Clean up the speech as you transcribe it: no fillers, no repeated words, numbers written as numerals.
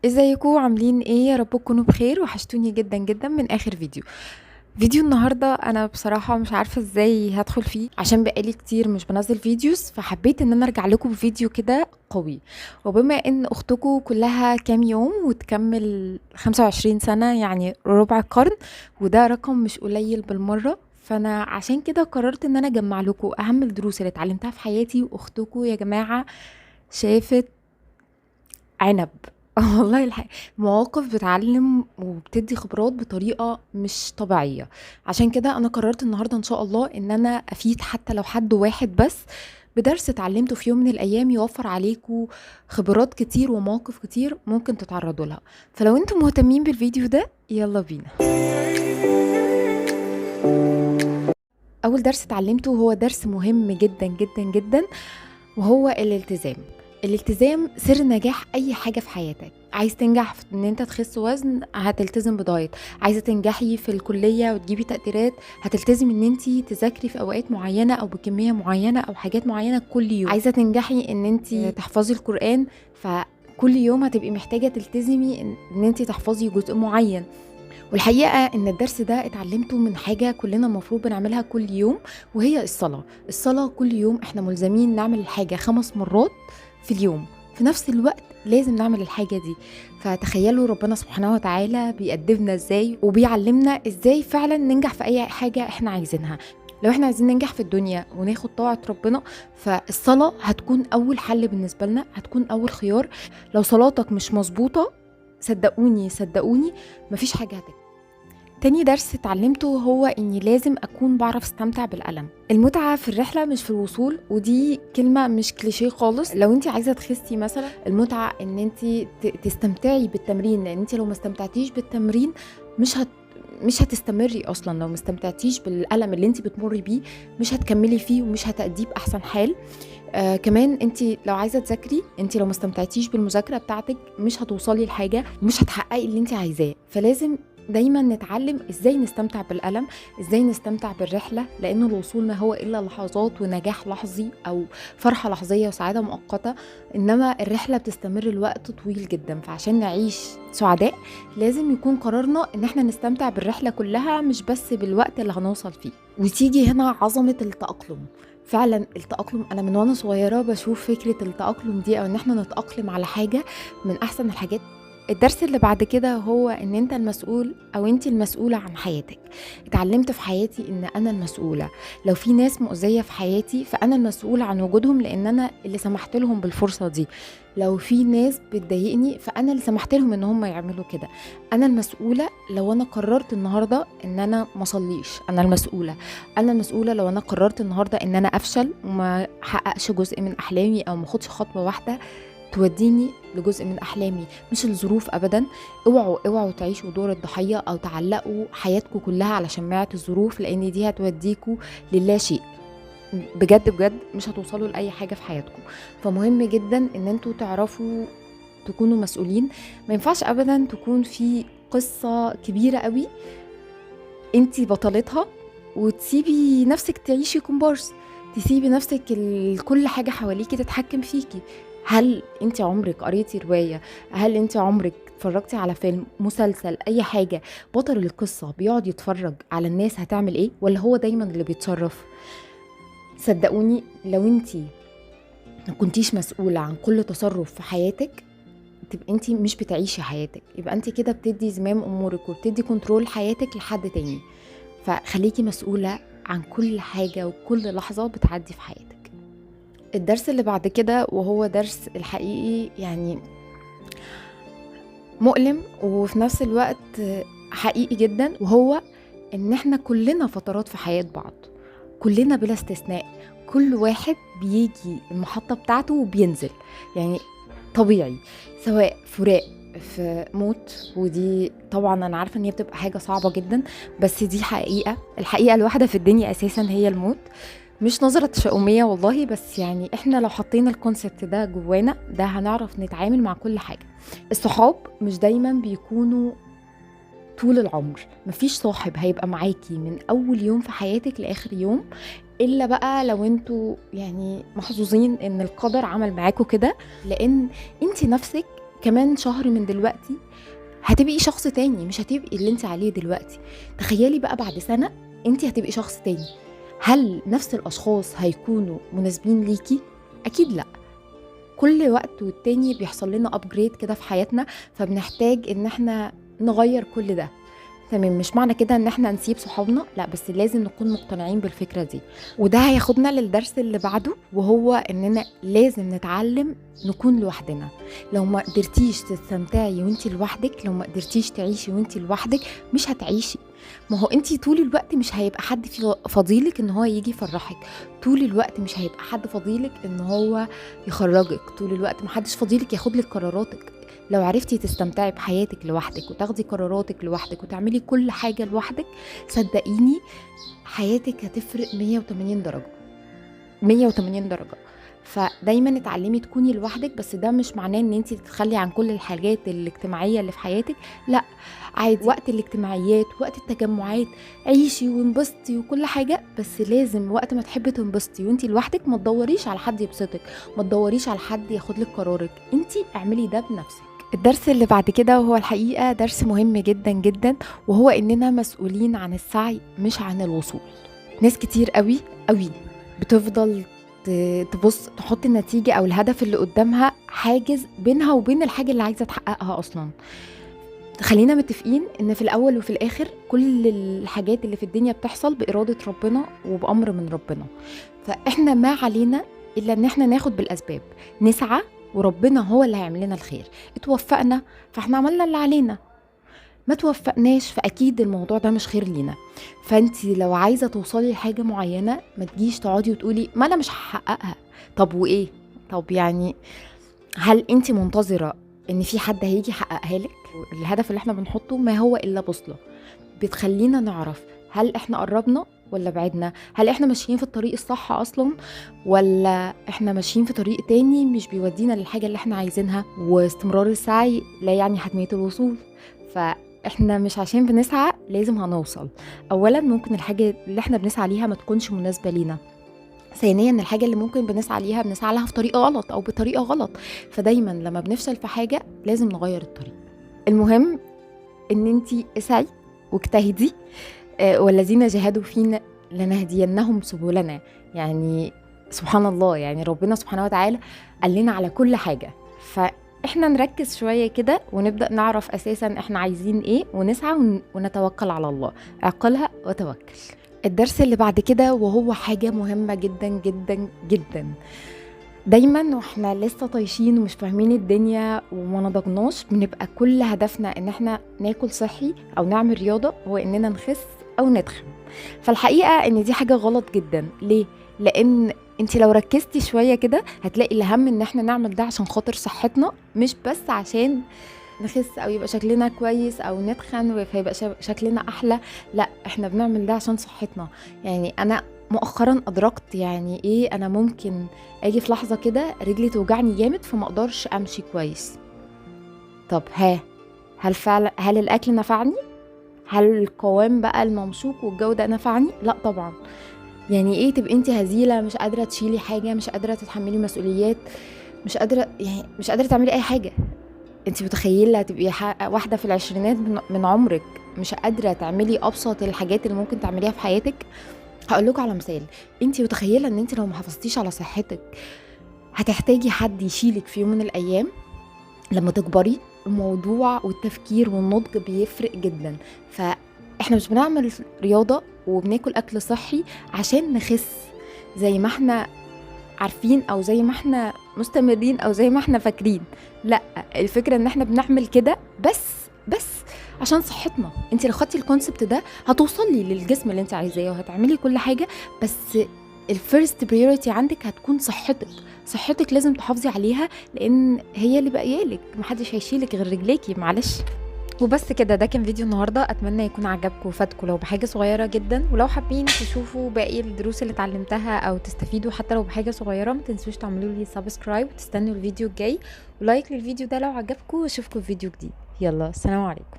ازيكم عاملين ايه؟ يا رب تكونوا بخير. وحشتوني جدا جدا من اخر فيديو النهارده. انا بصراحه مش عارفه ازاي هدخل فيه عشان بقالي كتير مش بنزل فيديوز، فحبيت ان انا ارجع لكم بفيديو كده قوي. وبما ان اختكم كلها كام يوم وتكمل 25 سنه، يعني ربع قرن، وده رقم مش قليل بالمره، فانا عشان كده قررت ان انا اجمع لكم اهم الدروس اللي اتعلمتها في حياتي. واختكم يا جماعه شافت عنب. والله مواقف بتعلم وبتدي خبرات بطريقة مش طبيعية. عشان كده انا قررت النهاردة ان شاء الله ان انا افيد حتى لو حد واحد بس بدرس اتعلمته في يوم من الايام، يوفر عليكم خبرات كتير ومواقف كتير ممكن تتعرضوا لها. فلو انتم مهتمين بالفيديو ده يلا بينا. اول درس اتعلمته هو درس مهم جدا جدا جدا، وهو الالتزام سر نجاح اي حاجه في حياتك. عايز تنجح في ان انت تخس وزن، هتلتزم بدايت. عايزه تنجحي في الكليه وتجيبي تقديرات، هتلتزم ان انت تذاكري في اوقات معينه او بكميه معينه او حاجات معينه كل يوم. عايزه تنجحي ان انت تحفظي القران، فكل يوم هتبقي محتاجه تلتزمي ان انت تحفظي جزء معين. والحقيقة ان الدرس ده اتعلمته من حاجة كلنا المفروض بنعملها كل يوم، وهي الصلاة كل يوم احنا ملزمين نعمل الحاجة 5 مرات في اليوم، في نفس الوقت لازم نعمل الحاجة دي. فتخيلوا ربنا سبحانه وتعالى بيأدبنا ازاي وبيعلمنا ازاي فعلا ننجح في اي حاجة احنا عايزينها. لو احنا عايزين ننجح في الدنيا وناخد طاعة ربنا، فالصلاة هتكون اول حل بالنسبة لنا، هتكون اول خيار. لو صلاتك مش مظبوطة، صدقوني مفيش حاجة هتكمل. تاني درس اتعلمته هو اني لازم اكون بعرف استمتع بالألم. المتعة في الرحلة مش في الوصول، ودي كلمة مش كليشيه خالص. لو انت عايزة تخسي مثلا، المتعة ان انت تستمتعي بالتمرين، لان انت لو ما استمتعتيش بالتمرين مش هتستمري اصلا. لو ما استمتعتيش بالألم اللي انت بتمري بيه مش هتكملي فيه ومش هتأديه بأحسن حال. كمان انت لو عايزه تذاكري، انت لو ما استمتعتيش بالمذاكره بتاعتك مش هتوصلي لحاجه، مش هتحققي اللي انت عايزاه. فلازم دايما نتعلم ازاي نستمتع بالألم، ازاي نستمتع بالرحله، لان الوصول ما هو الا لحظات ونجاح لحظي او فرحه لحظيه وسعاده مؤقته، انما الرحله بتستمر الوقت طويل جدا. فعشان نعيش سعداء لازم يكون قرارنا ان احنا نستمتع بالرحله كلها، مش بس بالوقت اللي هنوصل فيه. وتيجي هنا عظمه التأقلم. فعلا التأقلم، انا من وانا صغيرة بشوف فكرة التأقلم دي او ان احنا نتأقلم على حاجة من احسن الحاجات. الدرس اللي بعد كده هو ان انت المسؤول او انت المسؤولة عن حياتك. اتعلمت في حياتي ان انا المسؤولة. لو في ناس مؤذية في حياتي فانا المسؤولة عن وجودهم، لان انا اللي سمحت لهم بالفرصة دي. لو في ناس بتضايقني فانا اللي سمحت لهم ان هم يعملوا كده. انا المسؤولة لو انا قررت النهاردة ان انا مصليش، انا المسؤولة لو انا قررت النهاردة ان انا افشل وما حققش جزء من احلامي او ما خدش خطوة واحدة توديني لجزء من احلامي، مش الظروف ابدا. اوعوا تعيشوا دور الضحيه او تعلقوا حياتكم كلها على شماعه الظروف، لان دي هتوديكوا للا شيء. بجد بجد مش هتوصلوا لاي حاجه في حياتكم. فمهم جدا ان انتوا تعرفوا تكونوا مسؤولين. ما ينفعش ابدا تكون في قصه كبيره قوي انتي بطلتها وتسيبي نفسك تعيشي كومبارس، تسيبي نفسك كل حاجة حواليكي تتحكم فيكي. هل انت عمرك قريتي رواية؟ هل انت عمرك اتفرجتي على فيلم، مسلسل، اي حاجة بطل القصة بيقعد يتفرج على الناس هتعمل ايه، ولا هو دايما اللي بيتصرف؟ صدقوني لو انت ما كنتيش مسؤولة عن كل تصرف في حياتك، تبقى انت مش بتعيشي حياتك، يبقى انت كده بتدي زمام امورك وبتدي كنترول حياتك لحد تاني. فخليكي مسؤولة عن كل حاجة وكل لحظة بتعدي في حياتك. الدرس اللي بعد كده وهو درس الحقيقي يعني مؤلم وفي نفس الوقت حقيقي جدا، وهو ان احنا كلنا فترات في حياة بعض، كلنا بلا استثناء. كل واحد بيجي المحطة بتاعته وبينزل، يعني طبيعي، سواء فراق، في موت. ودي طبعا انا عارفه ان هي بتبقى حاجه صعبه جدا، بس دي الحقيقه الواحده في الدنيا اساسا هي الموت. مش نظرة تشاؤمية والله، بس يعني احنا لو حطينا الكونسبت ده جوانا ده هنعرف نتعامل مع كل حاجة. الصحاب مش دايما بيكونوا طول العمر. مفيش صاحب هيبقى معاكي من اول يوم في حياتك لاخر يوم، الا بقى لو انتوا يعني محظوظين ان القدر عمل معاكوا كده. لان انت نفسك كمان شهر من دلوقتي هتبقي شخص تاني، مش هتبقي اللي انت عليه دلوقتي. تخيلي بقى بعد سنة انت هتبقي شخص تاني، هل نفس الاشخاص هيكونوا مناسبين ليكي؟ اكيد لا. كل وقت والتاني بيحصل لنا ابجريد كده في حياتنا، فبنحتاج ان احنا نغير كل ده. تمام، مش معنى كده ان احنا نسيب صحابنا، لا، بس لازم نكون مقتنعين بالفكرة دي. وده هياخدنا للدرس اللي بعده، وهو اننا لازم نتعلم نكون لوحدنا. لو ما قدرتيش تستمتعي وانتي لوحدك، لو ما قدرتيش تعيشي وانتي لوحدك، مش هتعيشي. ما هو انتي طول الوقت مش هيبقى حد فضيلك ان هو يجي يفرحك، طول الوقت مش هيبقى حد فضيلك ان هو يخرجك، طول الوقت محدش فضيلك ياخد لك قراراتك. لو عرفتي تستمتعي بحياتك لوحدك وتاخدي قراراتك لوحدك وتعملي كل حاجة لوحدك، صدقيني حياتك هتفرق 180 درجة، 180 درجة. فدايما اتعلمي تكوني لوحدك، بس ده مش معناه ان انتي تتخلي عن كل الحاجات الاجتماعية اللي في حياتك، لا، عادي. وقت الاجتماعيات، وقت التجمعات، عيشي وانبسطي وكل حاجة، بس لازم وقت ما تحبي تنبسطي وانتي لوحدك ما تدوريش على حد يبسطك، ما تدوريش على حد ياخدلك قرارك، انتي اعملي ده بنفسك. الدرس اللي بعد كده وهو الحقيقة درس مهم جدا جدا، وهو اننا مسؤولين عن السعي مش عن الوصول. ناس كتير قوي قوي بتفضل تبص تحط النتيجة او الهدف اللي قدامها حاجز بينها وبين الحاجة اللي عايزة تحققها اصلا. خلينا متفقين ان في الاول وفي الاخر كل الحاجات اللي في الدنيا بتحصل بإرادة ربنا وبأمر من ربنا، فاحنا ما علينا الا ان احنا ناخد بالاسباب، نسعى، وربنا هو اللي هيعمل لنا الخير. اتوفقنا فاحنا عملنا اللي علينا، ما توفقناش فاكيد الموضوع ده مش خير لينا. فانتي لو عايزه توصلي لحاجه معينه، ما تجيش تقعدي وتقولي ما انا مش هحققها. طب وايه؟ طب يعني هل انتي منتظره ان في حد هيجي يحققها لك؟ الهدف اللي احنا بنحطه ما هو الا بوصله بتخلينا نعرف هل احنا قربنا ولا بعدنا، هل احنا ماشيين في الطريق الصح اصلا ولا احنا ماشيين في طريق تاني مش بيودينا للحاجة اللي احنا عايزينها. واستمرار السعي لا يعني حتمية الوصول، فاحنا مش عشان بنسعى لازم هنوصل. اولا ممكن الحاجة اللي احنا بنسعى ليها ما تكونش مناسبة لينا، ثانيا الحاجة اللي ممكن بنسعى ليها بنسعى لها في طريقة غلط او بطريقة غلط، فدايما لما بنفشل في حاجة لازم نغير الطريق. المهم ان انتي اسعي واجتهدي، والذين جاهدوا فينا لنهدينهم سبلنا. يعني سبحان الله، يعني ربنا سبحانه وتعالى قال لنا على كل حاجة، فاحنا نركز شوية كده ونبدأ نعرف اساسا احنا عايزين ايه ونسعى ونتوكل على الله. اعقلها وتوكل. الدرس اللي بعد كده وهو حاجة مهمة جدا جدا جدا، دايما واحنا لسه طايشين ومش فاهمين الدنيا وما نضجناش بنبقى كل هدفنا ان احنا ناكل صحي او نعمل رياضة، هو اننا نخس او نتخن. فالحقيقة ان دي حاجة غلط جدا. ليه؟ لان انتي لو ركزتي شوية كده هتلاقي الهم ان احنا نعمل ده عشان خاطر صحتنا، مش بس عشان نخس او يبقى شكلنا كويس او نتخن فيبقى شكلنا احلى. لا، احنا بنعمل ده عشان صحتنا. يعني انا مؤخرا ادركت يعني ايه انا ممكن اجي في لحظة كده رجلي توجعني جامد فما اقدرش امشي كويس. طب هل فعلا الاكل نفعني؟ هل القوام بقى الممشوق والجو ده نفعني؟ لا طبعا. يعني ايه تبقى انت هزيلة مش قادرة تشيلي حاجة، مش قادرة تتحملي مسؤوليات، مش قادرة، يعني مش قادرة تعملي اي حاجة؟ انت متخيلة تبقي واحدة في العشرينات من عمرك مش قادرة تعملي ابسط الحاجات اللي ممكن تعمليها في حياتك؟ هقول لكم على مثال. انت متخيلة ان انت لو ما حافظتيش على صحتك هتحتاجي حد يشيلك في يوم من الايام؟ لما تكبري الموضوع والتفكير والنضج بيفرق جدا. فاحنا مش بنعمل رياضة وبناكل اكل صحي عشان نخس زي ما احنا عارفين او زي ما احنا مستمرين او زي ما احنا فاكرين. لا، الفكرة ان احنا بنعمل كده بس عشان صحتنا. انت لو خدتي الكونسبت ده هتوصلي للجسم اللي انت عايزاه وهتعملي كل حاجة، بس الفيرست بريوريتي عندك هتكون صحتك لازم تحافظي عليها، لان هي اللي بقيالك، محدش هيشيلك غير رجليكي، معلش. وبس كده، ده كان فيديو النهارده، اتمنى يكون عجبكم وفادكم لو بحاجه صغيره جدا. ولو حابين تشوفوا باقي الدروس اللي اتعلمتها او تستفيدوا حتى لو بحاجه صغيره، ما تنسوش تعملوا لي سبسكرايب وتستنوا الفيديو الجاي، ولايك للفيديو ده لو عجبكم، واشوفكم في فيديو جديد. يلا، السلام عليكم.